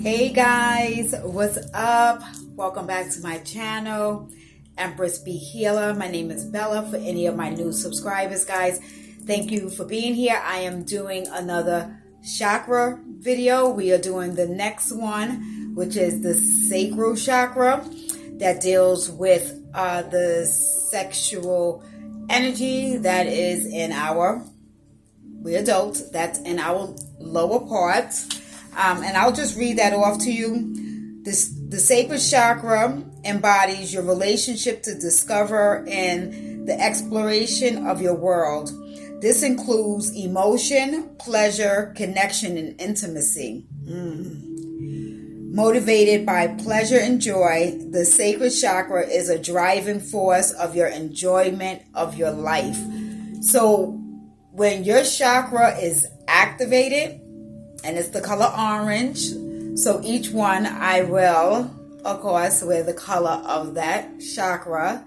Hey guys, what's up? Welcome back to my channel, Empress Be Healer. My name is Bella. For any of my new subscribers, guys, thank you for being here. I am doing another chakra video. We are doing the next one, which is the Sacral Chakra, that deals with the sexual energy that is in we adults, that's in our lower parts. And I'll just read that off to you. The sacral chakra embodies your relationship to discover and the exploration of your world. This includes emotion, pleasure, connection, and intimacy. Motivated by pleasure and joy, the sacral chakra is a driving force of your enjoyment of your life. So when your chakra is activated, and it's the color orange. So each one I will, of course, wear the color of that chakra.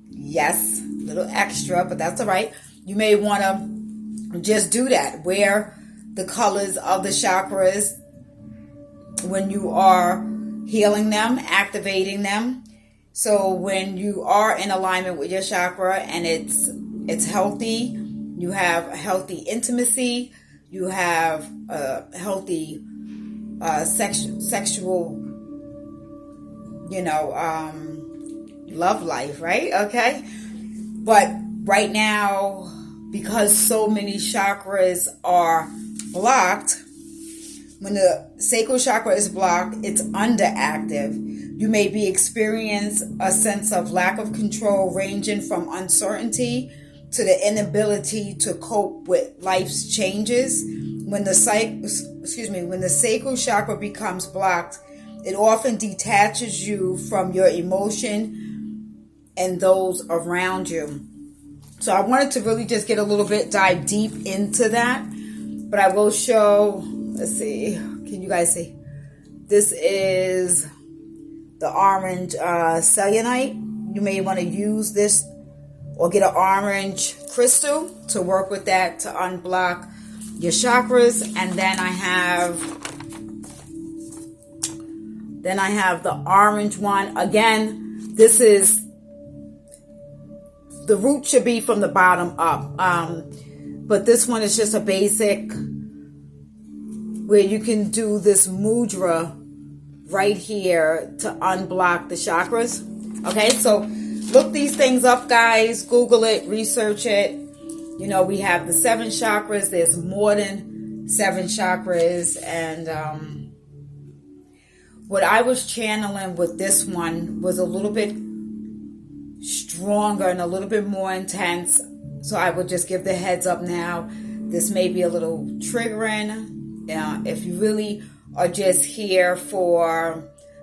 Yes, a little extra, but that's all right. You may want to just do that. Wear the colors of the chakras when you are healing them, activating them. So when you are in alignment with your chakra and it's healthy, you have a healthy intimacy, you have a healthy sexual, love life, right? Okay. But right now, because so many chakras are blocked, when the sacral chakra is blocked, it's underactive. You may be experiencing a sense of lack of control, ranging from uncertainty to the inability to cope with life's changes. When the sacral chakra becomes blocked, it often detaches you from your emotion and those around you. So I wanted to really just get a little bit, dive deep into that. But I will show, let's see, can you guys see? This is the orange selenite. You may want to use this or get an orange crystal to work with that to unblock your chakras. And then I have the orange one. Again, this is, the root should be from the bottom up. But this one is just a basic where you can do this mudra right here to unblock the chakras. Okay, so look these things up, guys. Google it, research it. We have the 7 chakras. There's more than 7 chakras. And what I was channeling with this one was a little bit stronger and a little bit more intense. So I will just give the heads up now. This may be a little triggering. If you really are just here for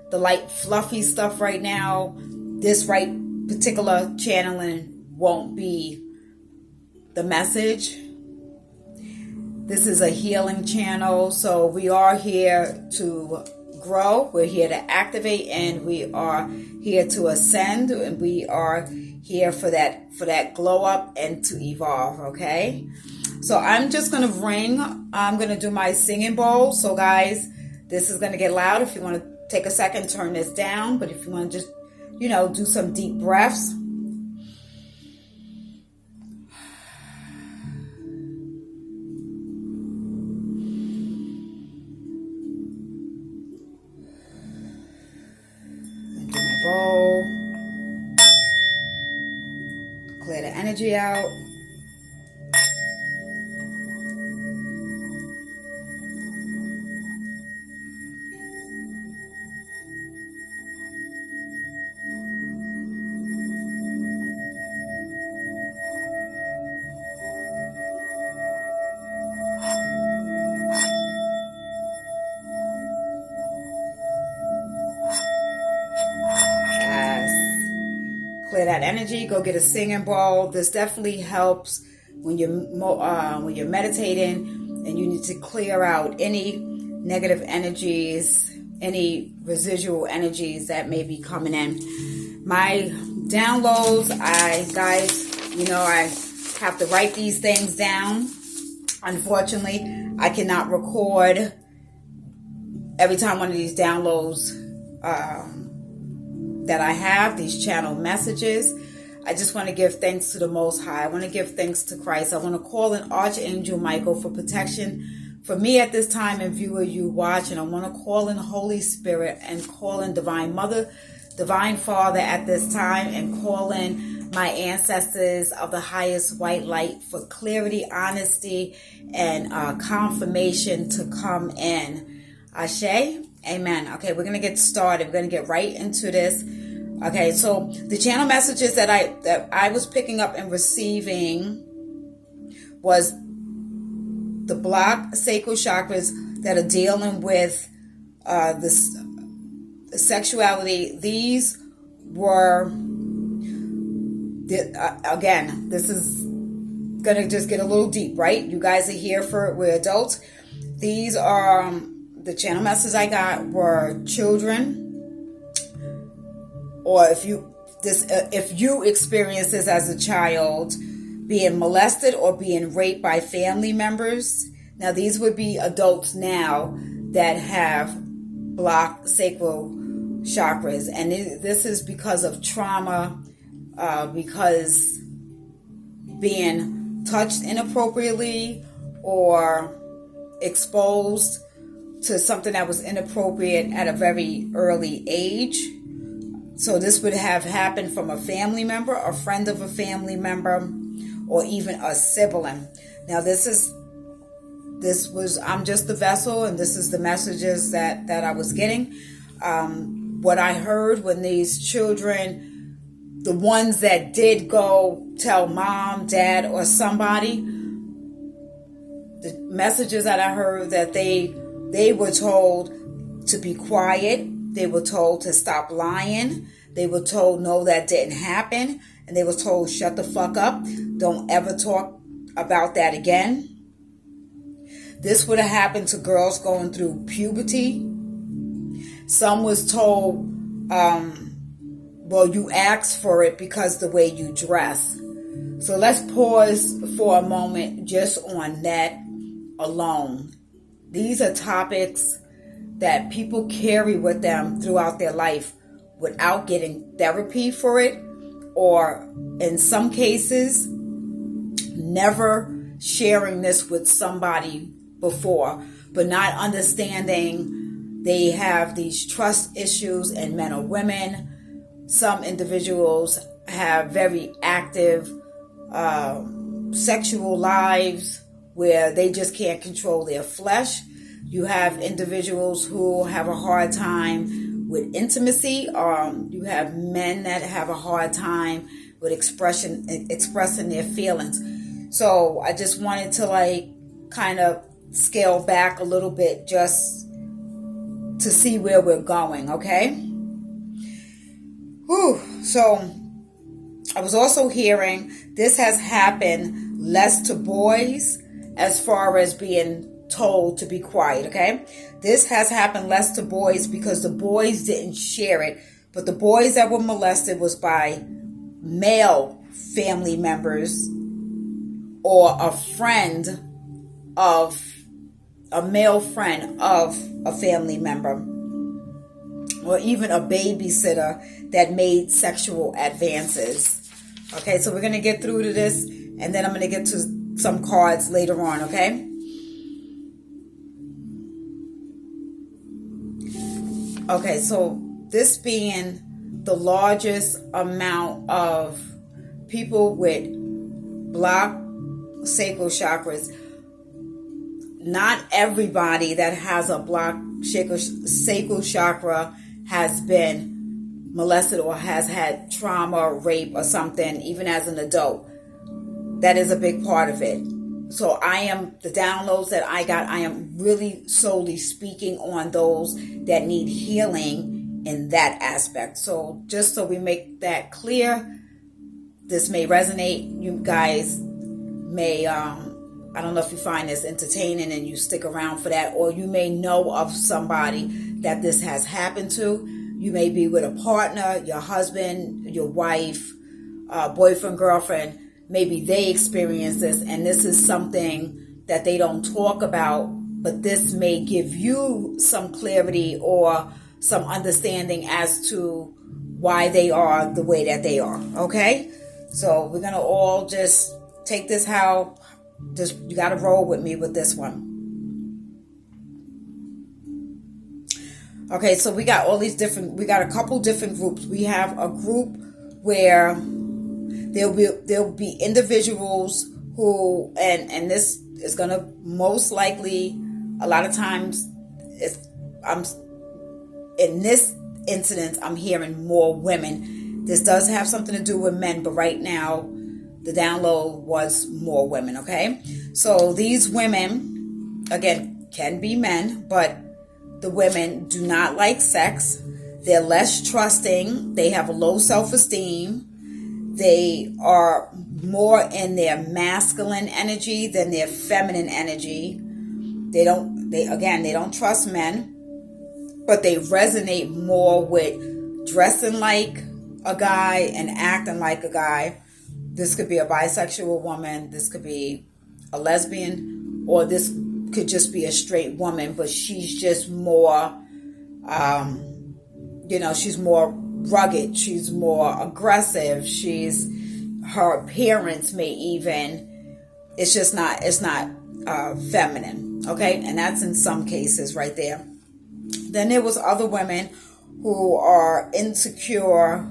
the light, fluffy stuff right now, this particular channeling won't be the message. This is a healing channel, so we are here to grow, we're here to activate, and we are here to ascend, and we are here for that glow up and to evolve. Okay, so I'm just gonna I'm gonna do my singing bowl. So guys, this is gonna get loud. If you want to take a second, turn this down, but if you want to just do some deep breaths. Into my bowl. Clear the energy out. Clear that energy. Go get a singing bowl. This definitely helps when you're meditating and you need to clear out any negative energies, any residual energies that may be coming in. My downloads, I have to write these things down. Unfortunately, I cannot record every time one of these downloads that I have, these channel messages, I just want to give thanks to the Most High. I want to give thanks to Christ. I want to call in Archangel Michael for protection for me at this time and viewer you watch. And I want to call in Holy Spirit and call in Divine Mother, Divine Father at this time, and call in my ancestors of the highest white light for clarity, honesty, and confirmation to come in. Ashe? Amen. Okay, we're going to get started. We're going to get right into this. Okay, so the channel messages that I was picking up and receiving was the blocked sacral chakras that are dealing with this sexuality. These were, again, this is going to just get a little deep, right? You guys are here we're adults. These are, the channel messages I got were children, or if you experience this as a child, being molested or being raped by family members. Now, these would be adults now that have blocked sacral chakras. And this is because of trauma, because being touched inappropriately or exposed to something that was inappropriate at a very early age. So this would have happened from a family member, a friend of a family member, or even a sibling. Now I'm just the vessel, and this is the messages that I was getting. What I heard when these children, the ones that did go tell mom, dad, or somebody, the messages that I heard that they were told to be quiet. They were told to stop lying. They were told, no, that didn't happen. And they were told, shut the fuck up. Don't ever talk about that again. This would have happened to girls going through puberty. Some was told, well, you asked for it because the way you dress. So let's pause for a moment just on that alone. These are topics that people carry with them throughout their life without getting therapy for it, or in some cases, never sharing this with somebody before, but not understanding they have these trust issues in men or women. Some individuals have very active sexual lives where they just can't control their flesh. You have individuals who have a hard time with intimacy. You have men that have a hard time with expressing their feelings. So I just wanted to kind of scale back a little bit just to see where we're going, okay? Whew. So I was also hearing this has happened less to boys as far as being told to be quiet, okay? This has happened less to boys because the boys didn't share it, but the boys that were molested was by male family members or a male friend of a family member, or even a babysitter that made sexual advances. Okay, so we're going to get through to this, and then I'm going to get to some cards later on, okay? Okay, so this being the largest amount of people with blocked sacral chakras, not everybody that has a blocked sacral chakra has been molested or has had trauma, rape, or something, even as an adult. That is a big part of it. So the downloads that I got, I am really solely speaking on those that need healing in that aspect. So just so we make that clear, this may resonate. You guys may, I don't know if you find this entertaining and you stick around for that, or you may know of somebody that this has happened to. You may be with a partner, your husband, your wife, boyfriend, girlfriend. Maybe they experience this, and this is something that they don't talk about but this may give you some clarity or some understanding as to why they are the way that they are. Okay, so we're gonna all just take this you gotta roll with me with this one. Okay, so we got a couple different groups. We have a group where there'll be individuals who, and this is gonna most likely, a lot of times, in this incident, I'm hearing more women. This does have something to do with men, but right now, the download was more women, okay? So these women, again, can be men, but the women do not like sex. They're less trusting. They have a low self-esteem. They are more in their masculine energy than their feminine energy. They don't trust men, but they resonate more with dressing like a guy and acting like a guy. This could be a bisexual woman. This could be a lesbian, or this could just be a straight woman, but she's just more, she's more rugged. She's more aggressive. Her appearance may even, it's not feminine. Okay. And that's in some cases right there. Then there was other women who are insecure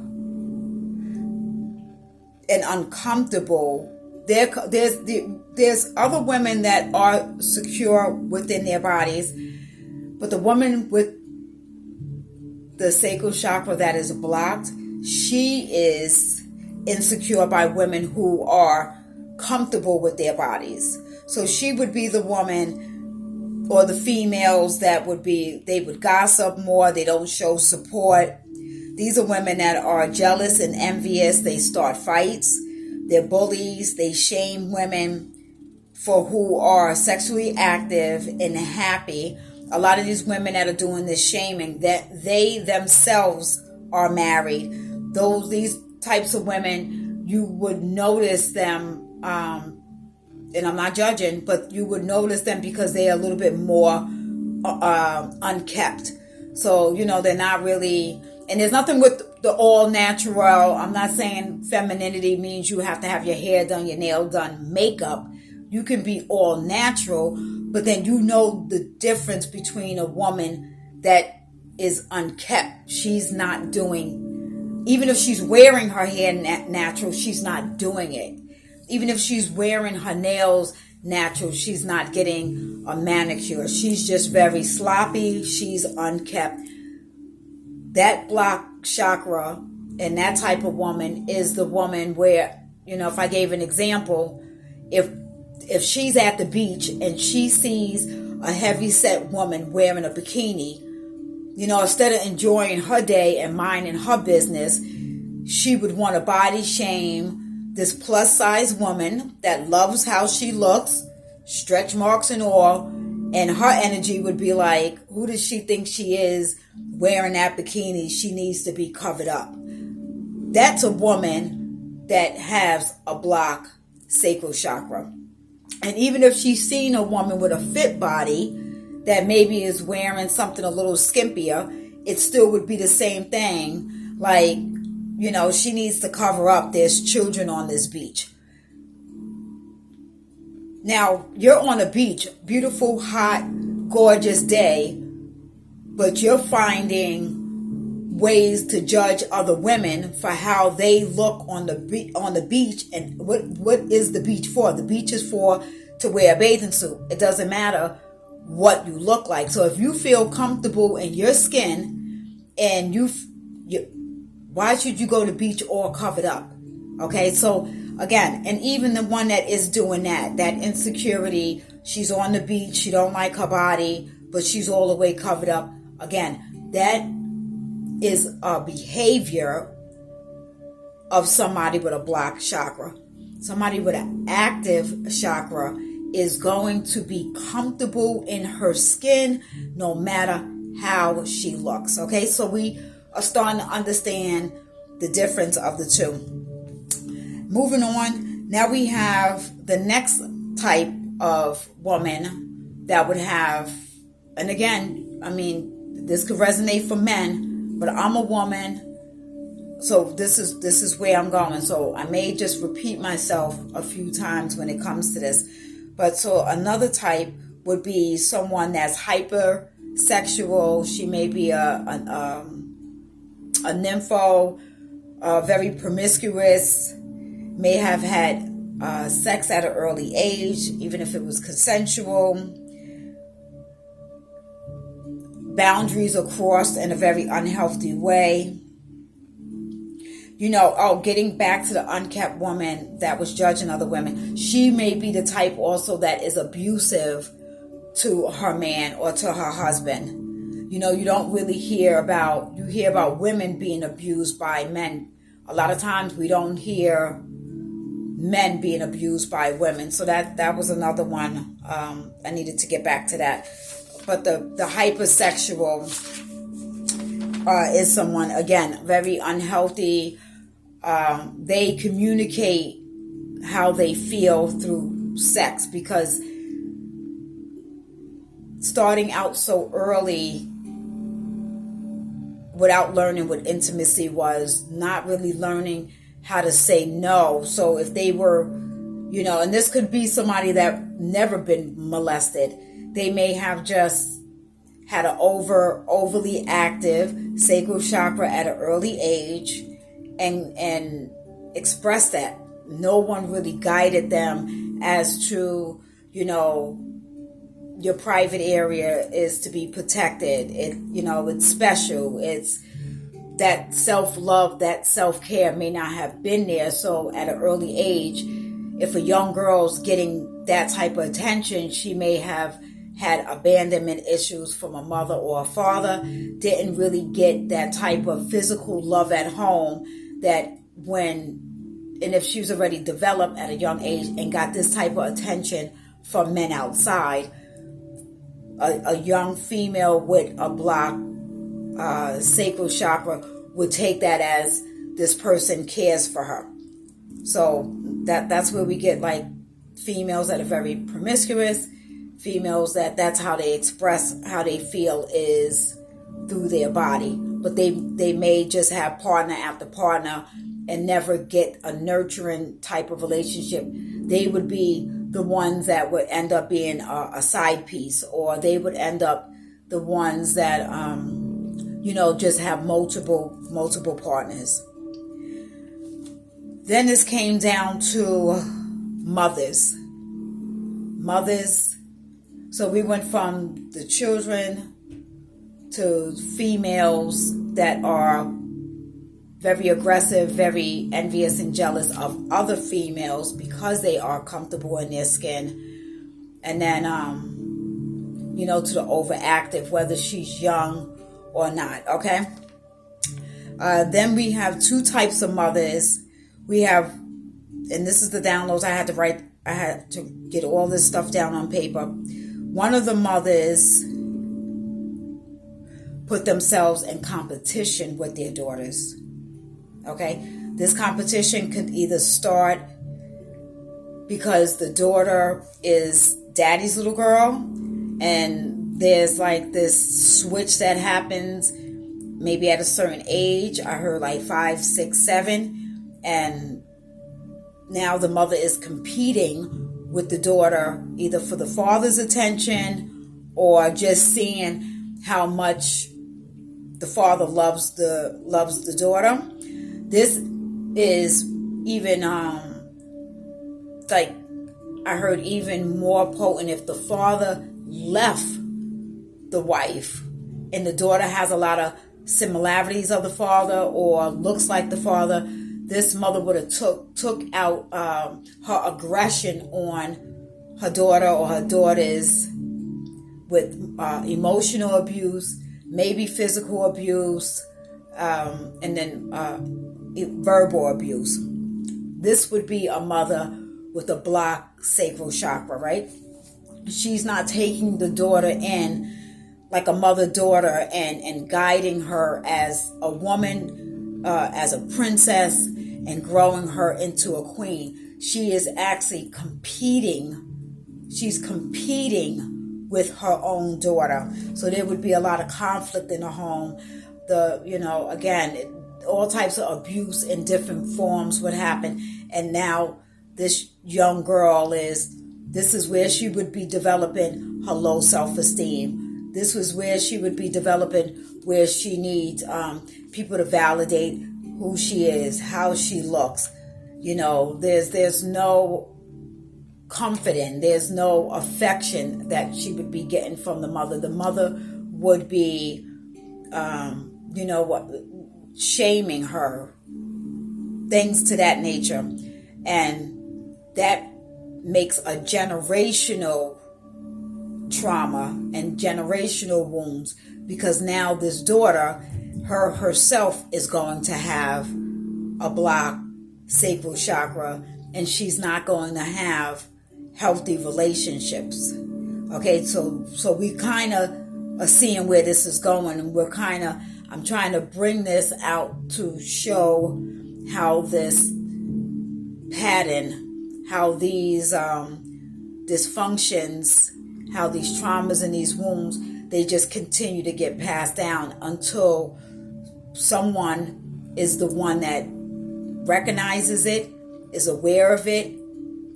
and uncomfortable. There's other women that are secure within their bodies, but the woman with the sacral chakra that is blocked, she is insecure by women who are comfortable with their bodies. So she would be the woman or the females that they would gossip more. They don't show support. These are women that are jealous and envious. They start fights. They're bullies. They shame women for who are sexually active and happy. A lot of these women that are doing this shaming, that they themselves are married. These types of women, you would notice them, and I'm not judging, but you would notice them because they are a little bit more unkept. So, they're not really, and there's nothing with the all natural. I'm not saying femininity means you have to have your hair done, your nail done, makeup. You can be all natural, but then the difference between a woman that is unkept. She's not doing, even if she's wearing her hair natural, she's not doing it. Even if she's wearing her nails natural, she's not getting a manicure. She's just very sloppy. She's unkept. That block chakra and that type of woman is the woman where, if I gave an example, if she's at the beach and she sees a heavy-set woman wearing a bikini, instead of enjoying her day and minding her business, she would want to body shame this plus-size woman that loves how she looks, stretch marks and all, and her energy would be like, who does she think she is wearing that bikini? She needs to be covered up. That's a woman that has a block sacral chakra. And even if she's seen a woman with a fit body that maybe is wearing something a little skimpier, it still would be the same thing. Like, she needs to cover up. There's children on this beach. Now, you're on a beach, beautiful, hot, gorgeous day, but you're finding ways to judge other women for how they look on the beach. And what is the beach for? The beach is to wear a bathing suit. It doesn't matter what you look like. So if you feel comfortable in your skin and why should you go to the beach all covered up? Okay, so again, and even the one that is doing that insecurity, she's on the beach, she don't like her body, but she's all the way covered up. Again, that is a behavior of somebody with a blocked chakra. Somebody with an active chakra is going to be comfortable in her skin no matter how she looks. Okay, so we are starting to understand the difference of the two. Moving on, now we have the next type of woman that would have, and again, I mean, this could resonate for men, but I'm a woman, so this is where I'm going. So I may just repeat myself a few times when it comes to this. But so another type would be someone that's hypersexual. She may be a nympho, very promiscuous, may have had sex at an early age, even if it was consensual. Boundaries are crossed in a very unhealthy way. Getting back to the unkept woman that was judging other women, she may be the type also that is abusive to her man or to her husband. You don't really hear about women being abused by men. A lot of times we don't hear men being abused by women. So that was another one. I needed to get back to that. But the hypersexual is someone, again, very unhealthy. They communicate how they feel through sex, because starting out so early without learning what intimacy was, not really learning how to say no. So if they were, and this could be somebody that never been molested, they may have just had an overly active sacral chakra at an early age and expressed that. No one really guided them as to, your private area is to be protected. It's special. It's that self-love, that self-care may not have been there. So at an early age, if a young girl's getting that type of attention, she may have had abandonment issues from a mother or a father, didn't really get that type of physical love at home, and if she was already developed at a young age and got this type of attention from men outside, a young female with a blocked sacral chakra would take that as this person cares for her. So that's where we get like females that are very promiscuous, females that's how they express how they feel is through their body, but they may just have partner after partner and never get a nurturing type of relationship. They would be the ones that would end up being a side piece, or they would end up the ones that just have multiple partners. Then this came down to mothers. So we went from the children to females that are very aggressive, very envious and jealous of other females because they are comfortable in their skin. And then, to the overactive, whether she's young or not, okay? Then we have two types of mothers. We have, and this is the downloads I had to get all this stuff down on paper. One of the mothers put themselves in competition with their daughters. Okay? This competition could either start because the daughter is daddy's little girl, and there's like this switch that happens maybe at a certain age. I heard like 5, 6, 7, and now the mother is competing with the daughter either for the father's attention or just seeing how much the father loves the daughter. This is even like I heard even more potent if the father left the wife and the daughter has a lot of similarities of the father or looks like the father. This mother would have took out her aggression on her daughter or her daughters with emotional abuse, maybe physical abuse, and then verbal abuse. This would be a mother with a blocked sacral chakra, right? She's not taking the daughter in like a mother-daughter and guiding her as a woman, as a princess, and growing her into a queen. She is actually competing. She's competing with her own daughter. So there would be a lot of conflict in the home. Again, all types of abuse in different forms would happen. And now this young girl this is where she would be developing her low self-esteem. This was where she would be developing where she needs people to validate who she is, how she looks. There's no comfort in, there's no affection that she would be getting from the mother. The mother would be, shaming her, things to that nature. And that makes a generational trauma and generational wounds, because now this daughter, herself is going to have a blocked sacral chakra, and she's not going to have healthy relationships. Okay, so we kind of are seeing where this is going, and I'm trying to bring this out to show how this pattern, how these dysfunctions, how these traumas and these wounds, they just continue to get passed down until someone is the one that recognizes it, is aware of it,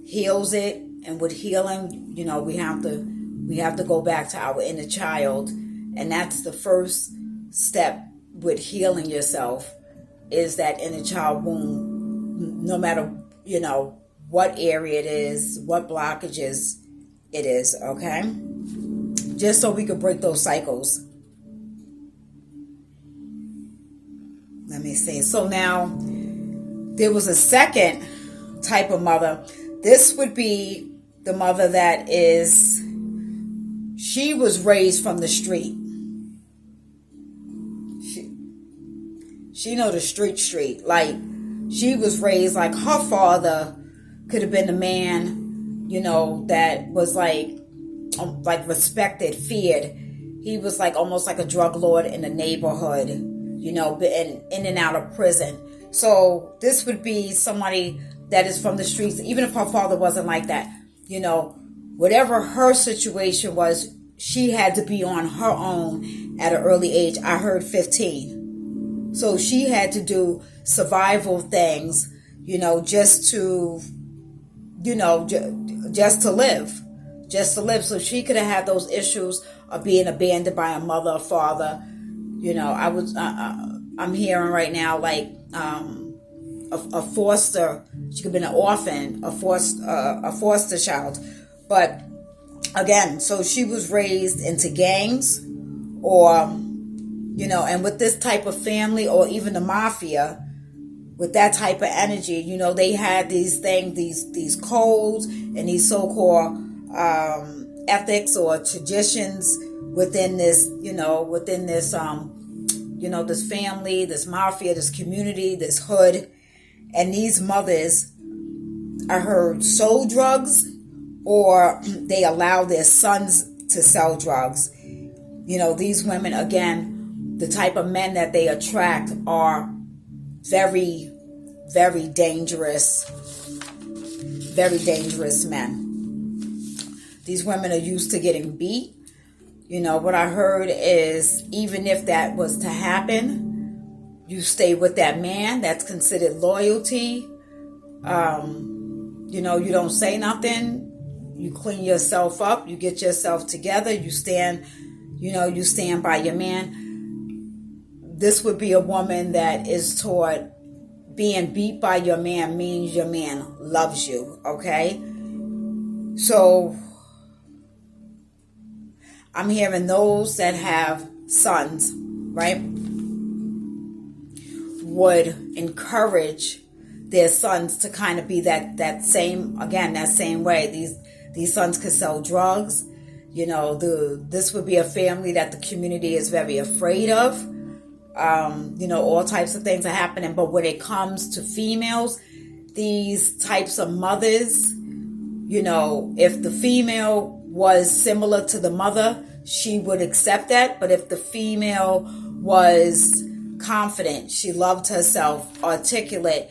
heals it. And with healing, we have to go back to our inner child. And that's the first step with healing yourself, is that inner child wound, no matter, what area it is, what blockages it is, okay? Just so we could break those cycles. Let me see. So now, there was a second type of mother. This would be the mother she was raised from the street. She know the street. Like, she was raised like her father could have been the man, that was like respected, feared. He was like almost like a drug lord in the neighborhood, in and out of prison. So this would be somebody that is from the streets, even if her father wasn't like that. Whatever her situation was, she had to be on her own at an early age. I heard 15. So she had to do survival things, just to, just to live. So she could have had those issues of being abandoned by a mother or father. I'm hearing right now, like, a foster, she could have been an orphan, a foster child. But again, so she was raised into gangs, or, and with this type of family, or even the mafia, with that type of energy, they had these things, these codes and these so-called ethics or traditions within this, this family, this mafia, this community, this hood. And these mothers, I heard, sold drugs, or they allow their sons to sell drugs. These women, again, the type of men that they attract are very, very dangerous men. These women are used to getting beat. What I heard is, even if that was to happen, you stay with that man. That's considered loyalty. You don't say nothing. You clean yourself up. You get yourself together. You stand by your man. This would be a woman that is taught being beat by your man means your man loves you, okay? So I'm hearing those that have sons, right, would encourage their sons to kind of be that same way. These sons could sell drugs. This would be a family that the community is very afraid of. All types of things are happening. But when it comes to females, these types of mothers, if the female was similar to the mother, she would accept that. But if the female was confident, she loved herself, articulate,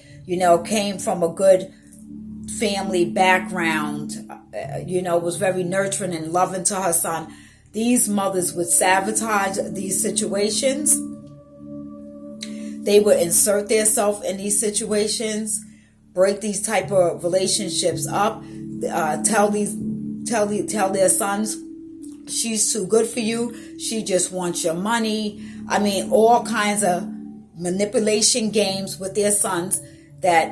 came from a good family background, was very nurturing and loving to her son. These mothers would sabotage these situations. They would insert themselves in these situations, break these type of relationships up, tell their sons, she's too good for you, she just wants your money. I mean, all kinds of manipulation games with their sons that,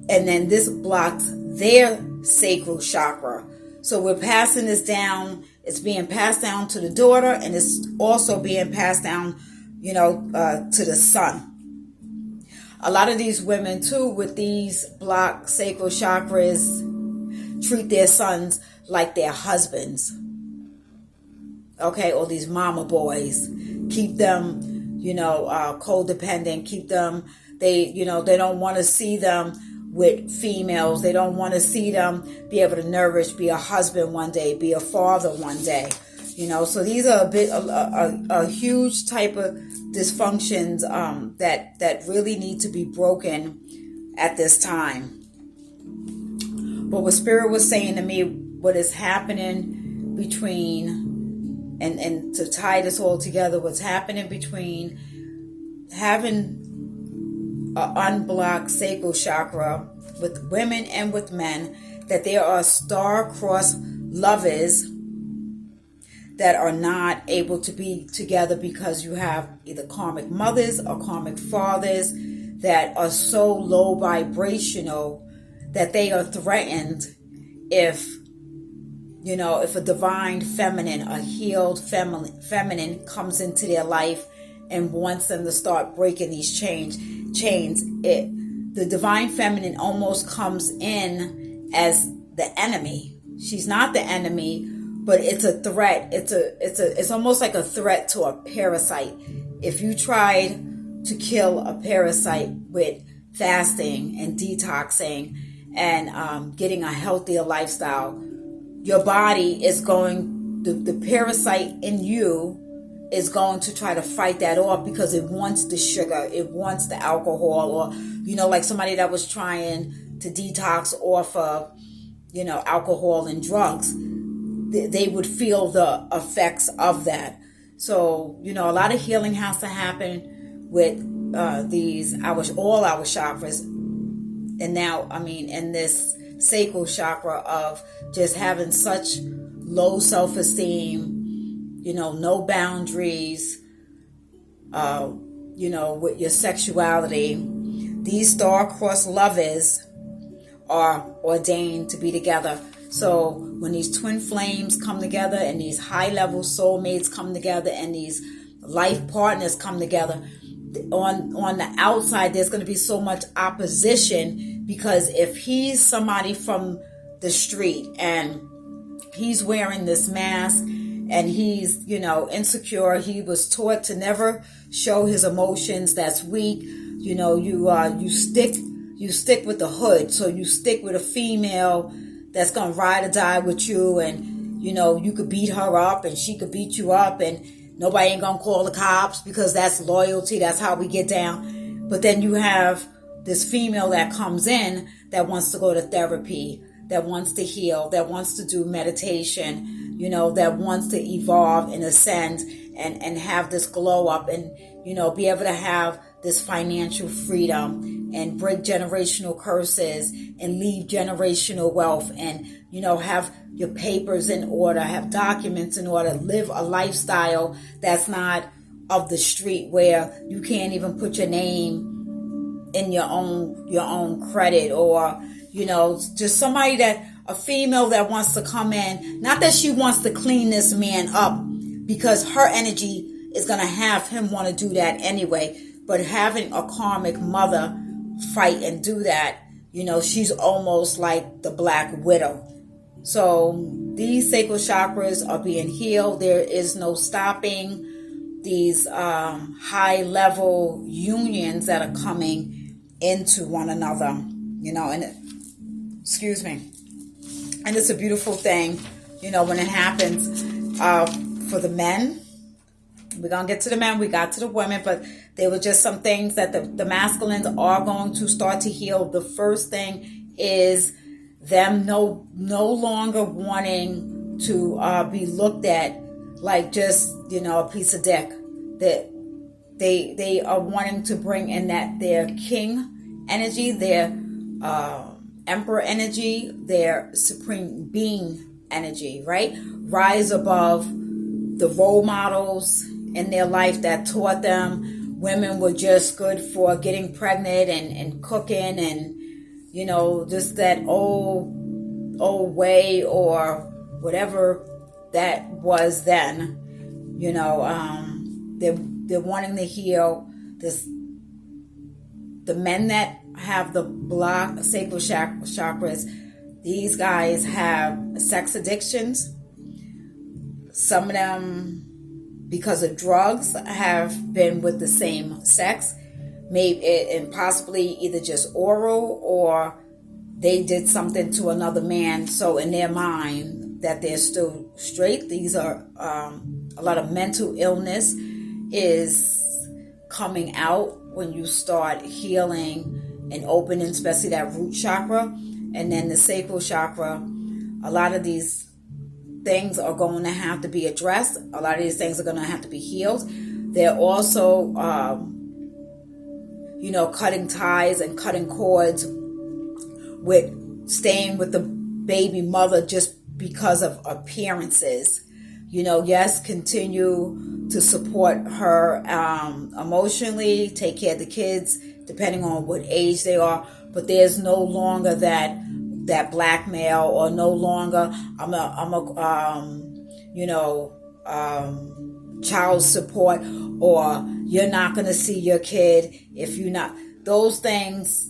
and then this blocks their sacral chakra. So we're passing this down. It's being passed down to the daughter, and it's also being passed down, to the son. A lot of these women too, with these blocked sacral chakras, treat their sons like their husbands. Okay, or these mama boys. Keep them, codependent. Keep them. They don't want to see them with females. They don't want to see them be able to nourish, be a husband one day, be a father one day. So these are a huge type of dysfunctions that really need to be broken at this time. But what Spirit was saying to me, what is happening between, and to tie this all together, what's happening between having an unblocked sacral chakra with women and with men, that there are star-crossed lovers that are not able to be together because you have either karmic mothers or karmic fathers that are so low vibrational that they are threatened if a divine feminine, a healed feminine comes into their life and wants them to start breaking these chains. The divine feminine almost comes in as the enemy. She's not the enemy, but it's a threat. It's almost like a threat to a parasite. If you tried to kill a parasite with fasting and detoxing and getting a healthier lifestyle, your body is going, the parasite in you is going to try to fight that off because it wants the sugar, it wants the alcohol, or, like somebody that was trying to detox off of, alcohol and drugs. They would feel the effects of that. So, a lot of healing has to happen with all our chakras. And now, in this sacral chakra of just having such low self-esteem, no boundaries, with your sexuality. These star-crossed lovers are ordained to be together. So when these twin flames come together and these high-level soulmates come together and these life partners come together, on the outside there's going to be so much opposition, because if he's somebody from the street and he's wearing this mask and he's, insecure, he was taught to never show his emotions, that's weak, you stick with the hood. So you stick with a female that's going to ride or die with you, and, you could beat her up and she could beat you up and nobody ain't going to call the cops because that's loyalty. That's how we get down. But then you have this female that comes in that wants to go to therapy, that wants to heal, that wants to do meditation, that wants to evolve and ascend and have this glow up and, be able to have this financial freedom and break generational curses and leave generational wealth and, have your papers in order, have documents in order, live a lifestyle that's not of the street where you can't even put your name in your own credit, or, just somebody a female that wants to come in, not that she wants to clean this man up because her energy is going to have him want to do that anyway, but having a karmic mother fight and do that, she's almost like the Black Widow. So these sacral chakras are being healed. There is no stopping these high level unions that are coming into one another, and excuse me. And it's a beautiful thing, when it happens. For the men, we're going to get to the men, we got to the women, but there were just some things that the masculines are going to start to heal. The first thing is them no longer wanting to be looked at like just, a piece of dick. That they are wanting to bring in that their king energy, their emperor energy, their supreme being energy, right? Rise above the role models in their life that taught them women were just good for getting pregnant and cooking and, just that old way or whatever that was then. They're wanting to heal this. The men that have the blocked sacral chakras, these guys have sex addictions. Some of them, because of drugs, have been with the same sex, maybe, and possibly either just oral or they did something to another man. So in their mind that they're still straight. These are a lot of mental illness is coming out when you start healing and opening, especially that root chakra, and then the sacral chakra. A lot of these things are going to have to be addressed. A lot of these things are going to have to be healed. They're also, cutting ties and cutting cords with staying with the baby mother just because of appearances. Yes, continue to support her emotionally, take care of the kids, depending on what age they are. But there's no longer that blackmail, or no longer child support, or you're not going to see your kid if you're not. Those things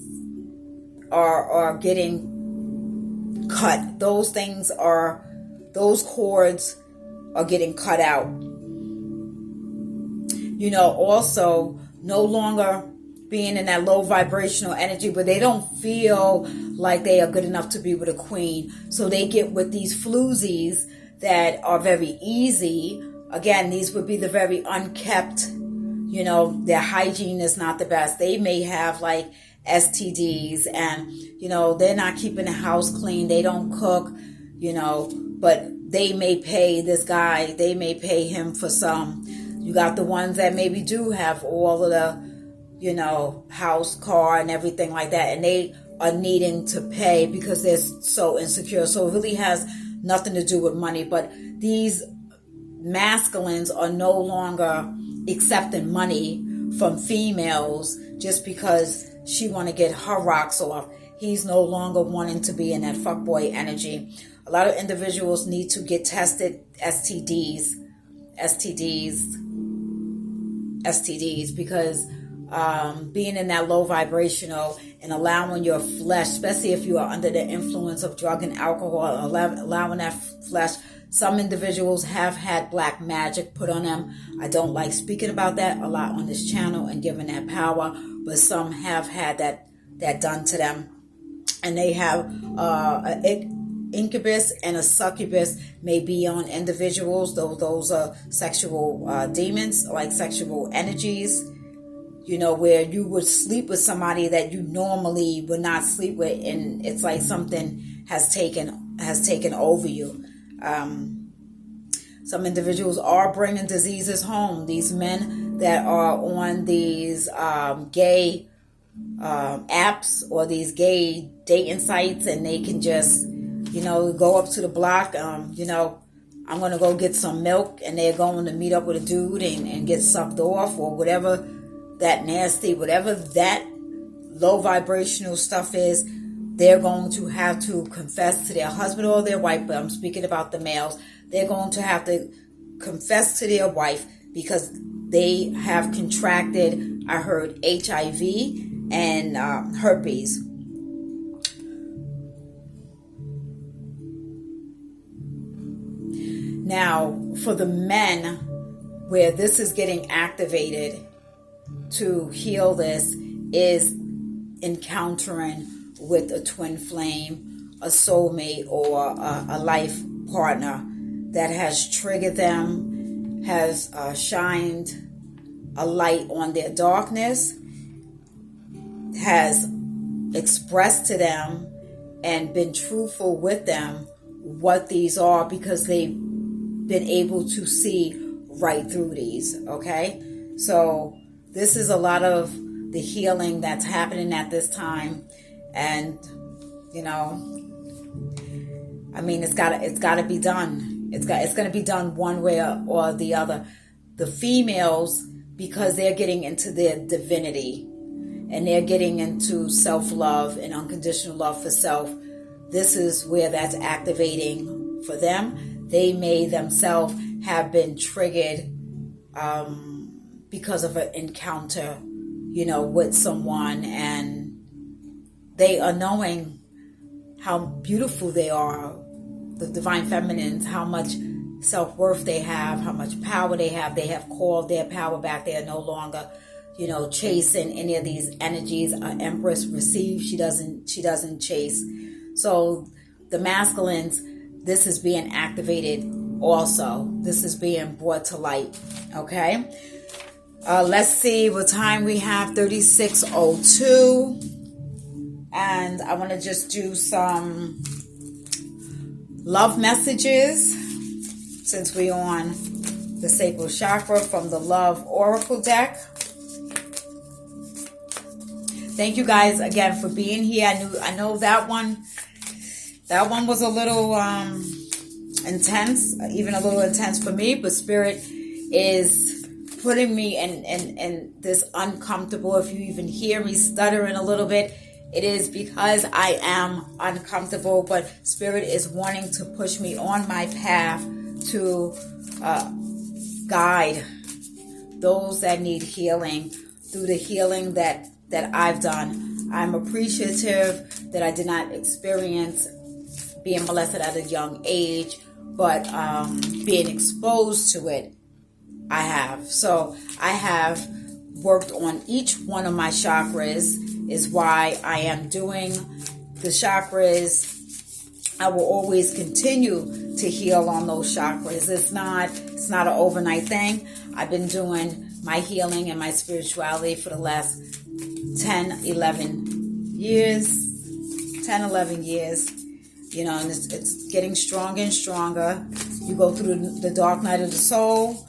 are getting cut. Those cords are getting cut out. Also no longer being in that low vibrational energy, but they don't feel like they are good enough to be with a queen. So they get with these floozies that are very easy. Again, these would be the very unkept, their hygiene is not the best. They may have like STDs and, they're not keeping the house clean. They don't cook, but they may pay this guy, they may pay him for some. You got the ones that maybe do have all of the, house, car, and everything like that, and they are needing to pay because they're so insecure. So it really has nothing to do with money. But these masculines are no longer accepting money from females just because she want to get her rocks off. He's no longer wanting to be in that fuckboy energy. A lot of individuals need to get tested, STDs, because being in that low vibrational and allowing your flesh, especially if you are under the influence of drug and alcohol, allowing that flesh. Some individuals have had black magic put on them. I don't like speaking about that a lot on this channel and giving that power, but some have had that done to them. And they have an incubus and a succubus may be on individuals. Those are sexual demons, like sexual energies, where you would sleep with somebody that you normally would not sleep with, and it's like something has taken over you. Some individuals are bringing diseases home. These men that are on these gay apps or these gay dating sites, and they can just, go up to the block, I'm going to go get some milk, and they're going to meet up with a dude and get sucked off, or whatever that nasty, whatever that low vibrational stuff is. They're going to have to confess to their husband or their wife, but I'm speaking about the males. They're going to have to confess to their wife because they have contracted, I heard, HIV and herpes. Now, for the men, where this is getting activated to heal this, is encountering with a twin flame, a soulmate, or a life partner that has triggered them, has shined a light on their darkness, has expressed to them and been truthful with them what these are, because they've been able to see right through these. Okay, so this is a lot of the healing that's happening at this time, and I mean, it's gotta be done. It's gonna be done one way or the other. The females, because they're getting into their divinity and they're getting into self-love and unconditional love for self, this is where that's activating for them. They may themselves have been triggered because of an encounter, with someone, and they are knowing how beautiful they are, the divine feminines, how much self-worth they have, how much power they have. They have called their power back. They are no longer, chasing any of these energies. Empress receives. She doesn't chase. So the masculines, this is being activated also. This is being brought to light. Okay. Let's see what time we have. 36:02. And I want to just do some love messages since we're on the Sacral Chakra from the Love Oracle deck. Thank you guys again for being here. I know that one was a little intense, even a little intense for me, but Spirit is putting me in this uncomfortable. If you even hear me stuttering a little bit, it is because I am uncomfortable, but Spirit is wanting to push me on my path to guide those that need healing through the healing that I've done. I'm appreciative that I did not experience being molested at a young age, but being exposed to it, I have. So I have worked on each one of my chakras, is why I am doing the chakras. I will always continue to heal on those chakras. It's not an overnight thing. I've been doing my healing and my spirituality for the last 11 years. And it's getting stronger and stronger. You go through the dark night of the soul.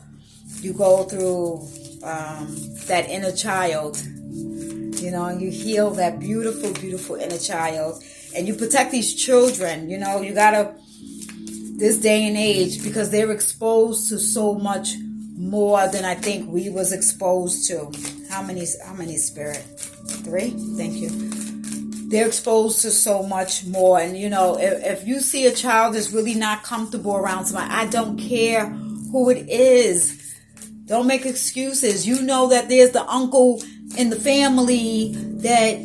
You go through that inner child, and you heal that beautiful, beautiful inner child. And you protect these children, you gotta, this day and age, because they're exposed to so much more than I think we was exposed to. How many Spirit? 3? Thank you. They're exposed to so much more. And, if you see a child that's really not comfortable around somebody, I don't care who it is. Don't make excuses. You know that there's the uncle in the family that,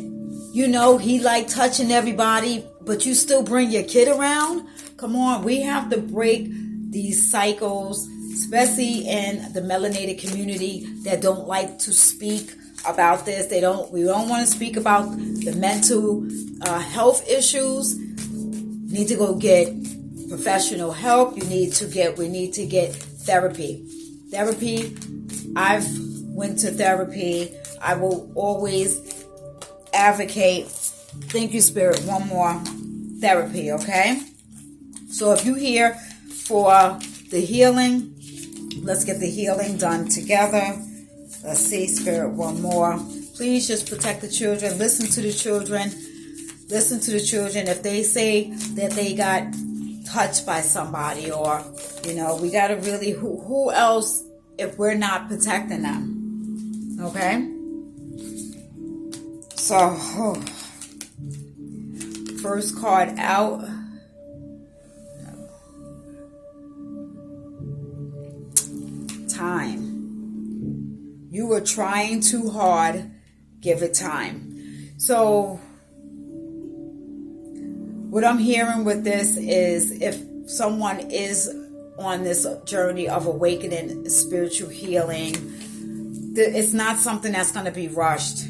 he like touching everybody, but you still bring your kid around? Come on, we have to break these cycles, especially in the melanated community that don't like to speak about this. We don't want to speak about the mental health issues. You need to go get professional help. We need to get therapy. I've went to therapy. I will always advocate, thank you, Spirit, one more therapy, okay? So if you're here for the healing, let's get the healing done together. Let's see, Spirit, one more. Please just protect the children. Listen to the children. If they say that they got touched by somebody, or, we got to really, who else if we're not protecting them? Okay? So, first card out. Time. You were trying too hard. Give it time. So, what I'm hearing with this is, if someone is on this journey of awakening, spiritual healing, it's not something that's going to be rushed.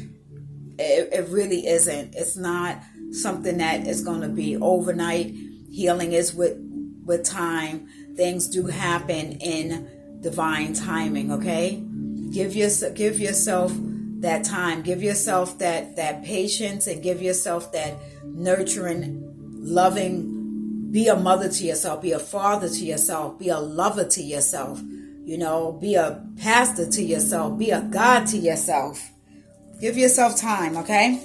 It really isn't. It's not something that is going to be overnight. Healing is with time. Things do happen in divine timing, okay? Give yourself that time. Give yourself that patience, and give yourself that nurturing loving, be a mother to yourself, be a father to yourself, be a lover to yourself, be a pastor to yourself, be a God to yourself. Give yourself time, okay?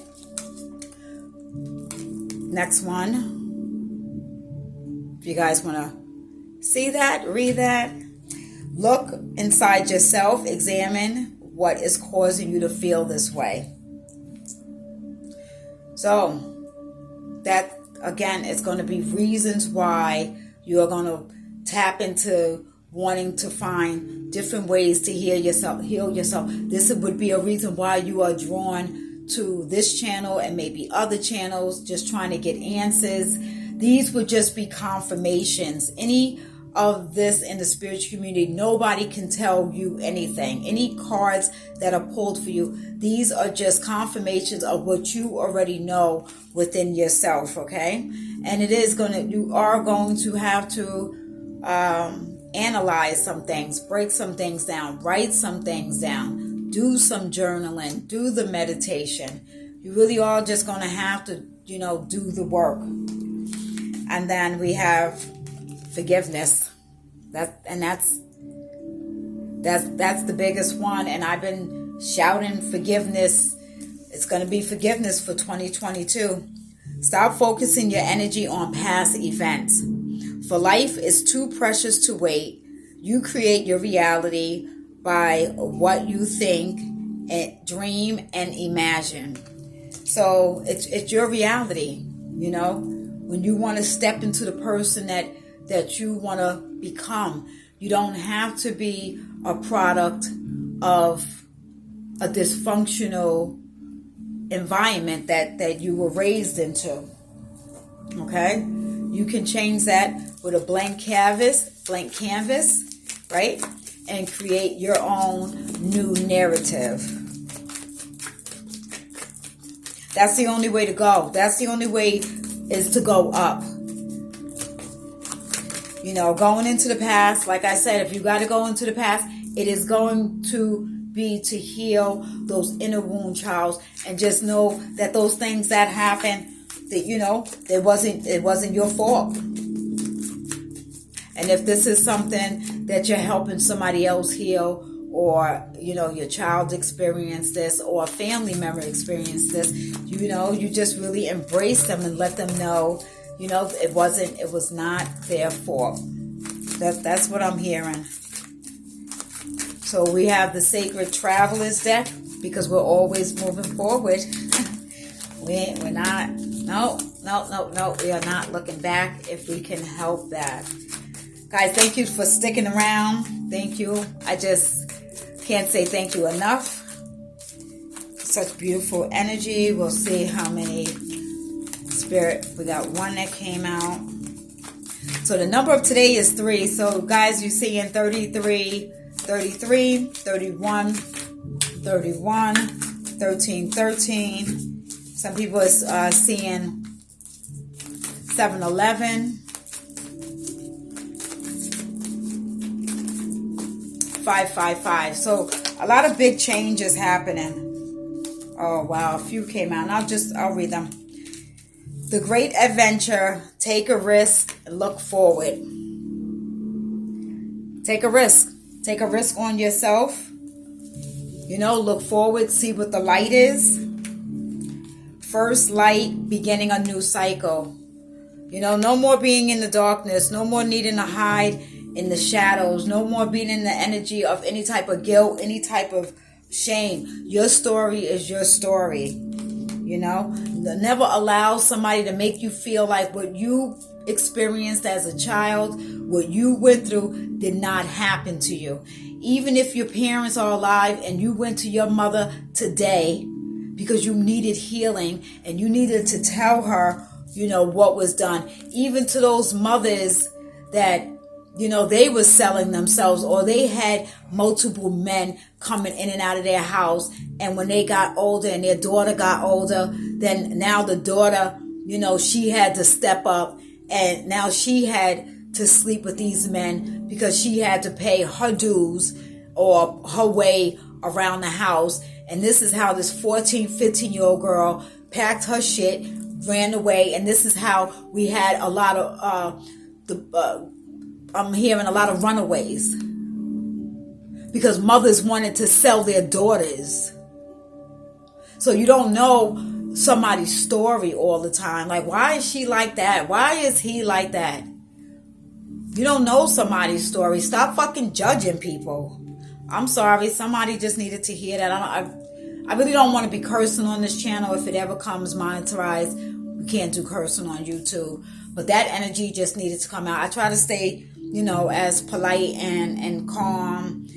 Next one. If you guys want to see that, read that. Look inside yourself, examine what is causing you to feel this way. So, that again is going to be reasons why you are going to tap into wanting to find different ways to heal yourself. This would be a reason why you are drawn to this channel and maybe other channels, just trying to get answers. These would just be confirmations. Any of this in the spiritual community, nobody can tell you anything. Any cards that are pulled for you, these are just confirmations of what you already know within yourself, okay? And you are going to have to analyze some things, break some things down, write some things down, do some journaling, do the meditation. You really are just going to have to, do the work. And then we have forgiveness. That's the biggest one. And I've been shouting forgiveness. It's going to be forgiveness for 2022. Stop focusing your energy on past events. For life is too precious to wait. You create your reality by what you think, dream, and imagine. So it's your reality, When you want to step into the person that you want to become, you don't have to be a product of a dysfunctional environment that you were raised into. Okay? You can change that with a blank canvas, right? And create your own new narrative. That's the only way to go. That's the only way is to go up. Going into the past, like I said, if you got to go into the past, it is going to be to heal those inner wound, child, and just know that those things that happened, that it wasn't your fault. And if this is something that you're helping somebody else heal, or your child experienced this, or a family member experienced this, you just really embrace them and let them know, it was not their fault. That's what I'm hearing. So we have the Sacred Travelers deck, because we're always moving forward. We're not, no, we are not looking back if we can help that. Guys, thank you for sticking around. Thank you. I just can't say thank you enough. Such beautiful energy. We'll see how many spirit. We got one that came out. So the number of today is 3. So guys, you see in 33, 33, 31, 31, 13, 13. Some people are seeing 7-11. 555. So a lot of big changes happening. Oh wow, a few came out. I'll read them. The great adventure. Take a risk and look forward. Take a risk. Take a risk on yourself. Look forward. See what the light is. First light, beginning a new cycle. No more being in the darkness. No more needing to hide in the shadows. No more being in the energy of any type of guilt, any type of shame. Your story is your story. Never allow somebody to make you feel like what you experienced as a child, what you went through, did not happen to you. Even if your parents are alive and you went to your mother today because you needed healing and you needed to tell her, what was done. Even to those mothers that they were selling themselves, or they had multiple men coming in and out of their house. And when they got older and their daughter got older, then now the daughter, she had to step up, and now she had to sleep with these men because she had to pay her dues or her way around the house. And this is how this 14, 15-year-old girl packed her shit, ran away, and this is how we had a lot of I'm hearing a lot of runaways, because mothers wanted to sell their daughters. So you don't know somebody's story all the time. Like, why is she like that? Why is he like that? You don't know somebody's story. Stop fucking judging people. I'm sorry. Somebody just needed to hear that. I really don't want to be cursing on this channel. If it ever comes monetized, we can't do cursing on YouTube. But that energy just needed to come out. I try to stay, as polite and calm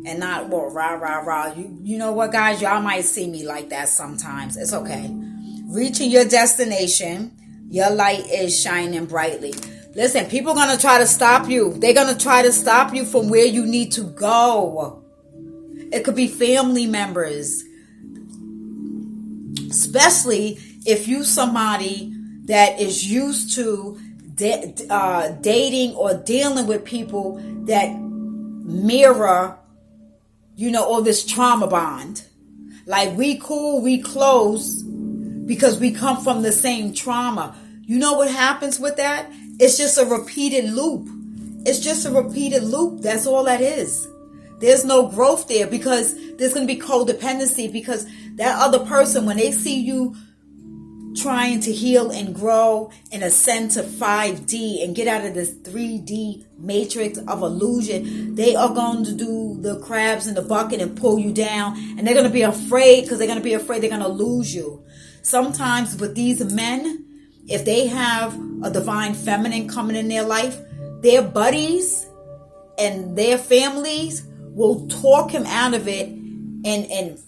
and not, rah. You know what, guys? Y'all might see me like that sometimes. It's okay. Reaching your destination, your light is shining brightly. Listen, people are going to try to stop you. They're going to try to stop you from where you need to go. It could be family members. Especially if you somebody that is used to dating or dealing with people that mirror, all this trauma bond. Like, we cool, we close because we come from the same trauma. You know what happens with that? It's just a repeated loop. It's just a repeated loop. That's all that is. There's no growth there, because there's going to be codependency, because that other person, when they see you trying to heal and grow and ascend to 5D and get out of this 3D matrix of illusion, they are going to do the crabs in the bucket and pull you down. And they're going to be afraid, because they're going to be afraid they're going to lose you. Sometimes with these men, if they have a divine feminine coming in their life, their buddies and their families will talk him out of it and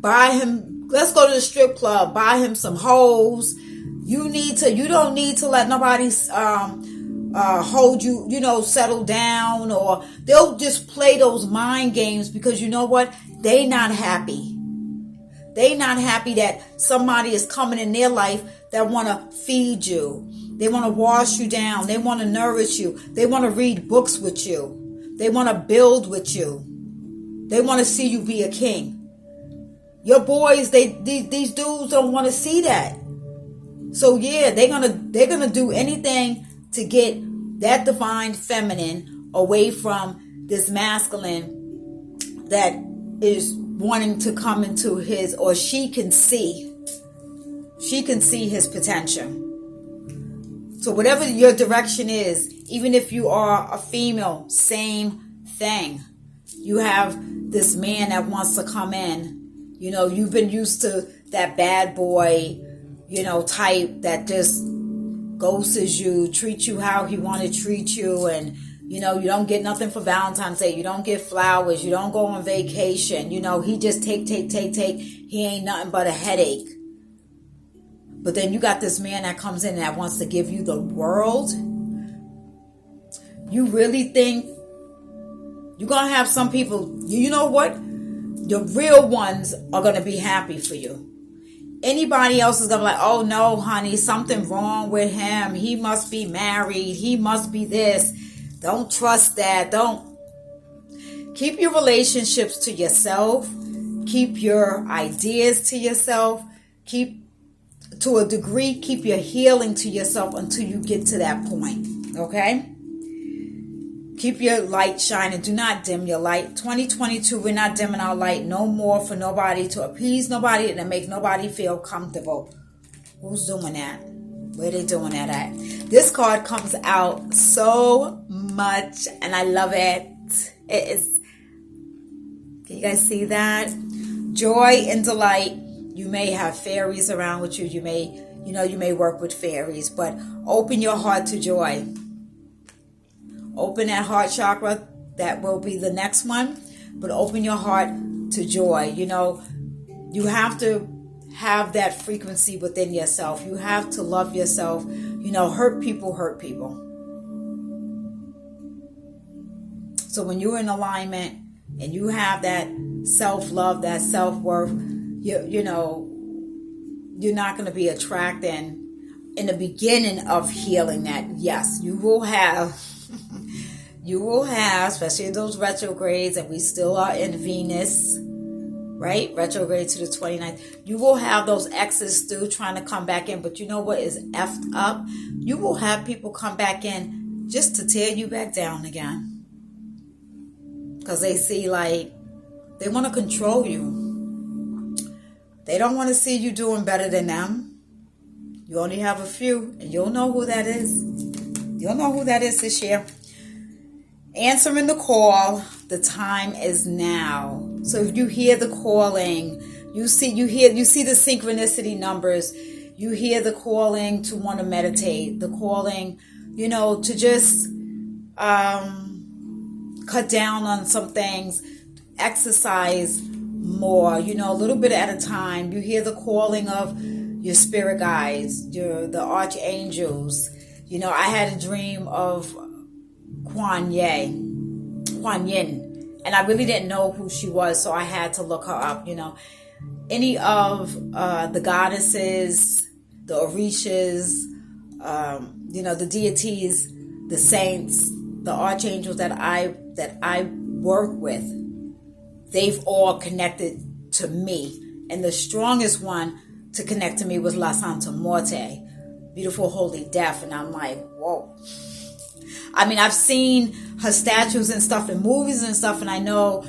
buy him, let's go to the strip club, buy him some hoes. You don't need to let nobody hold you, settle down, or they'll just play those mind games, because you know what? They not happy. They not happy that somebody is coming in their life that want to feed you. They want to wash you down. They want to nourish you. They want to read books with you. They want to build with you. They want to see you be a king. Your boys, these dudes don't want to see that. So yeah, they're gonna do anything to get that divine feminine away from this masculine that is wanting to come into his, or she can see his potential. So whatever your direction is, even if you are a female, same thing. You have this man that wants to come in. You've been used to that bad boy, type that just ghosts you, treats you how he want to treat you, and you don't get nothing for Valentine's Day. You don't get flowers. You don't go on vacation. He just take. He ain't nothing but a headache. But then you got this man that comes in that wants to give you the world. You really think you're going to have some people, you know what? The real ones are going to be happy for you. Anybody else is going to be like, oh no, honey, something wrong with him. He must be married. He must be this. Don't trust that. Don't. Keep your relationships to yourself. Keep your ideas to yourself. To a degree, keep your healing to yourself until you get to that point. Okay? Keep your light shining. Do not dim your light. 2022, we're not dimming our light no more, for nobody, to appease nobody and to make nobody feel comfortable. Who's doing that? Where they doing that at? This card comes out so much and I love it. It is, can you guys see that? Joy and delight. You may have fairies around with you. You may work with fairies, but open your heart to joy. Open that heart chakra. That will be the next one. But open your heart to joy. You have to have that frequency within yourself. You have to love yourself. Hurt people hurt people. So when you're in alignment and you have that self-love, that self-worth, you're not going to be attracting in the beginning of healing that. Yes, you will have, especially in those retrogrades, and we still are in Venus. right? Retrograde to the 29th. You will have those exes still trying to come back in, but you know what is effed up? You will have people come back in just to tear you back down again. Because they see like, they want to control you. They don't want to see you doing better than them. You only have a few, and you'll know who that is. You'll know who that is this year. Answering the call. The time is now. So if you hear the calling, you see the synchronicity numbers. You hear the calling to want to meditate. The calling, to just cut down on some things. Exercise more, a little bit at a time. You hear the calling of your spirit guides, the archangels. I had a dream of Kuan Yin, and I really didn't know who she was, so I had to look her up. Any of the goddesses, the Orishas, the deities, the saints, the archangels that I work with, they've all connected to me. And the strongest one to connect to me was La Santa Muerte, beautiful holy death. And I'm like, whoa. I mean, I've seen her statues and stuff in movies and stuff, and I know,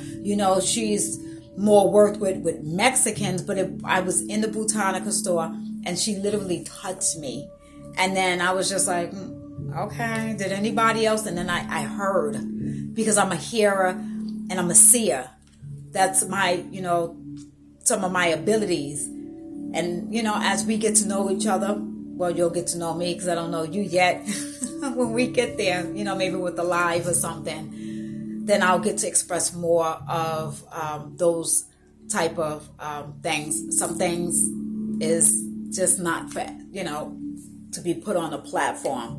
she's more worked with Mexicans, but I was in the Botanica store, and she literally touched me. And then I was just like, okay, did anybody else? And then I heard, because I'm a hearer and I'm a seer. That's my, some of my abilities. And, as we get to know each other, well, you'll get to know me because I don't know you yet. When we get there, maybe with the live or something, then I'll get to express more of those type of things. Some things is just not for, to be put on a platform.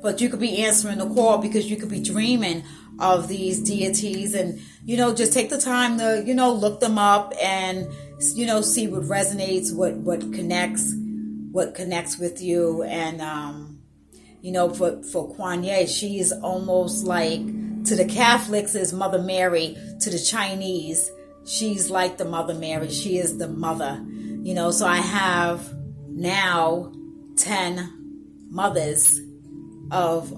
But you could be answering the call because you could be dreaming of these deities, and, just take the time to, look them up and, see what resonates, what connects with you. And, for Kuan Yin, she is almost like, to the Catholics is Mother Mary, to the Chinese, she's like the Mother Mary. She is the mother, so I have now 10 mothers of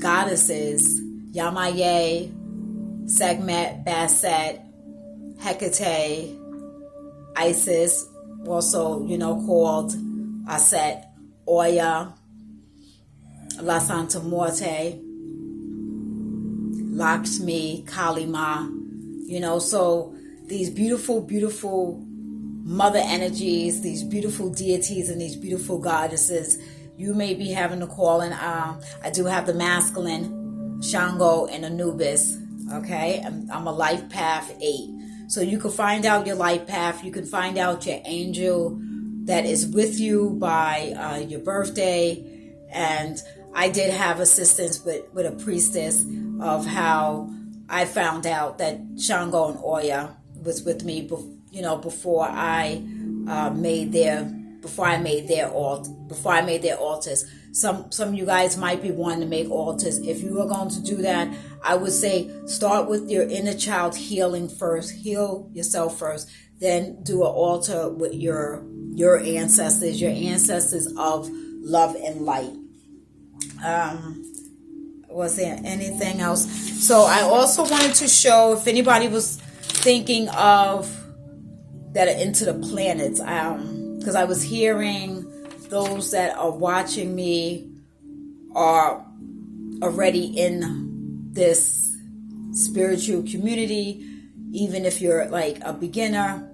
goddesses: Yamaye, Sekhmet, Bastet, Hecate, Isis, also, called Aset, Oya, La Santa Muerte, Lakshmi, Kalima, so these beautiful, beautiful mother energies, these beautiful deities and these beautiful goddesses, you may be having a call. And I do have the masculine, Shango and Anubis, okay? I'm a life path 8. So you can find out your life path. You can find out your angel that is with you by your birthday. And I did have assistance with a priestess of how I found out that Shango and Oya was with me, before I made their altars. Some of you guys might be wanting to make altars. If you are going to do that, I would say start with your inner child healing first. Heal yourself first. Then do an altar with your ancestors of love and light. Was there anything else? So I also wanted to show, if anybody was thinking of that are into the planets, because I was hearing those that are watching me are already in this spiritual community. Even if you're like a beginner,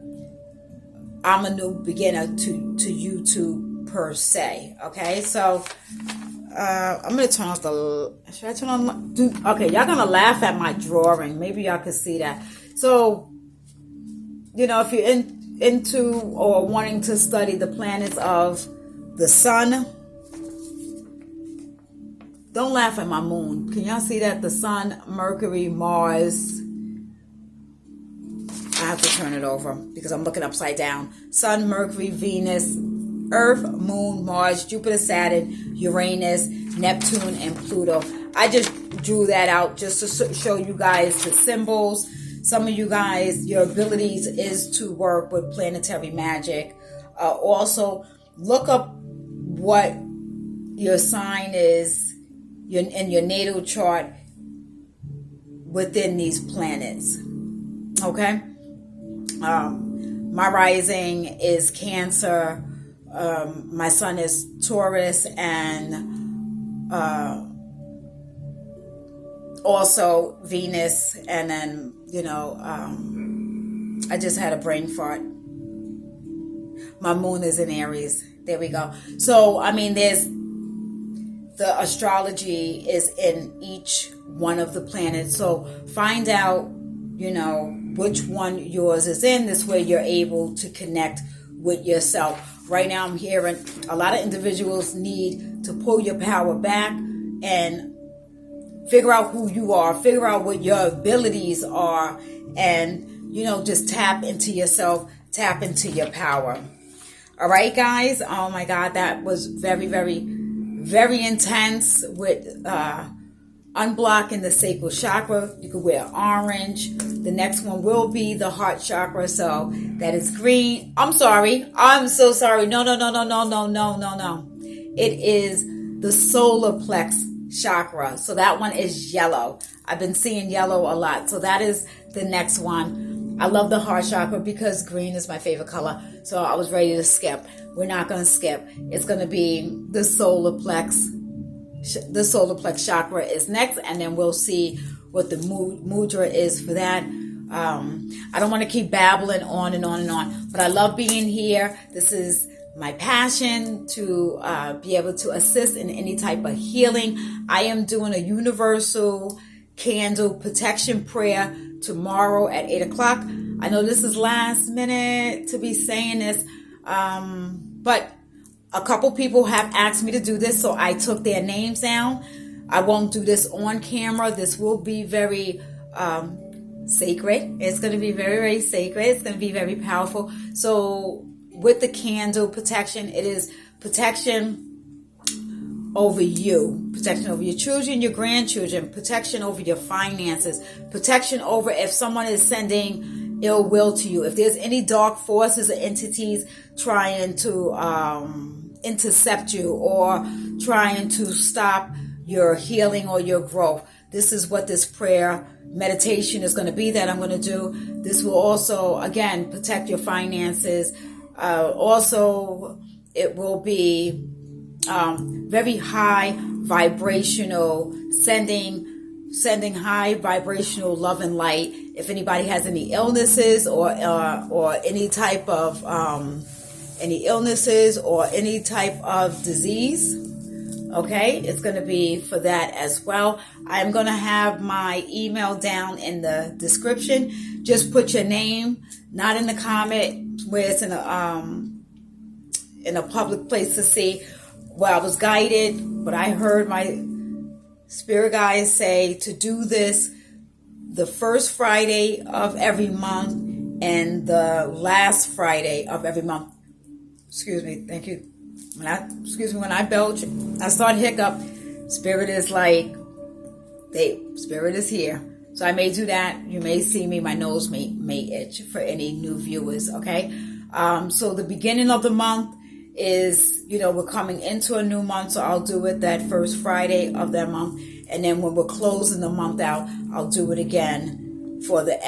I'm a new beginner to YouTube per se. Okay, so I'm gonna turn off the. Should I turn on? Okay, y'all gonna laugh at my drawing. Maybe y'all can see that. So, if you're into or wanting to study the planets of the sun, don't laugh at my moon. Can y'all see that? The sun, Mercury, Mars. I have to turn it over because I'm looking upside down. Sun, Mercury, Venus, Earth, Moon, Mars, Jupiter, Saturn, Uranus, Neptune, and Pluto. I just drew that out just to show you guys the symbols Some of you guys, your abilities is to work with planetary magic. Also, look up what your sign is in your natal chart within these planets. Okay? My rising is Cancer. My sun is Taurus, and also Venus. And then, I just had a brain fart. My moon is in Aries. There we go. So, there's the astrology is in each one of the planets. So find out, which one yours is in. This way you're able to connect with yourself. Right now I'm hearing a lot of individuals need to pull your power back and figure out who you are, figure out what your abilities are, and, just tap into yourself, tap into your power. All right, guys. Oh my God, that was very, very, very intense with unblocking the sacral chakra. You can wear orange. The next one will be the heart chakra. So that is green. I'm sorry. I'm so sorry. No. It is the solar plex chakra. So that one is yellow. I've been seeing yellow a lot. So that is the next one. I love the heart chakra because green is my favorite color. So I was ready to skip. We're not going to skip. It's going to be the solar plex. The solar plex chakra is next, and then we'll see what the mudra is for that. I don't want to keep babbling on and on and on, but I love being here. This is my passion to be able to assist in any type of healing. I am doing a universal candle protection prayer tomorrow at 8 o'clock. I know this is last minute to be saying this, but a couple people have asked me to do this, so I took their names down. I won't do this on camera. This will be very sacred. It's going to be very, very sacred. It's going to be very powerful. So with the candle protection, it is protection over you, protection over your children, your grandchildren, protection over your finances, protection over if someone is sending ill will to you. If there's any dark forces or entities trying to intercept you or trying to stop your healing or your growth, this is what this prayer meditation is going to be that I'm going to do. This will also, again, protect your finances. Also, it will be very high vibrational, sending high vibrational love and light. If anybody has any illnesses or any type of disease, okay, it's going to be for that as well. I'm going to have my email down in the description. Just put your name, not in the comment where it's in a public place to see. Well, I was guided, but I heard my spirit guides say to do this the first Friday of every month and the last Friday of every month. Excuse me. Thank you. When I belch, I start hiccup. Spirit is like, spirit is here. So I may do that. You may see me. My nose may itch for any new viewers. Okay. So the beginning of the month is, we're coming into a new month, so I'll do it that first Friday of that month, and then when we're closing the month out, I'll do it again for the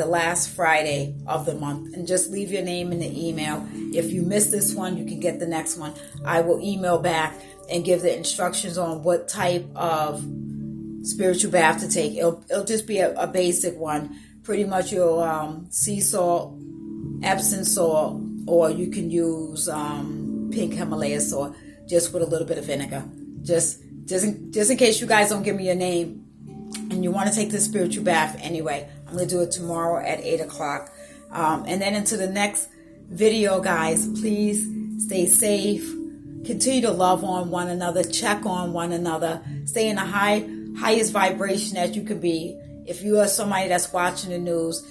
last Friday of the month. And just leave your name in the email. If you miss this one, you can get the next one. I will email back and give the instructions on what type of spiritual bath to take. It'll just be a basic one. Pretty much your sea salt, Epsom salt, or you can use pink Himalaya salt, just with a little bit of vinegar. Just in case you guys don't give me your name and you want to take this spiritual bath anyway. I'm going to do it tomorrow at 8 o'clock. And then into the next video, guys, please stay safe. Continue to love on one another. Check on one another. Stay in the highest vibration that you can be. If you are somebody that's watching the news,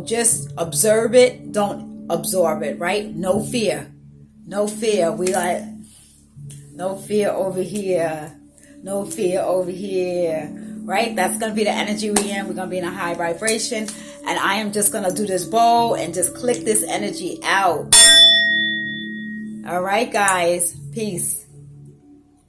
just observe it. Don't absorb it, right? No fear. No fear. No fear over here. No fear over here. right? That's going to be the energy we're in. We're going to be in a high vibration. And I am just going to do this bowl and just click this energy out. All right, guys. Peace.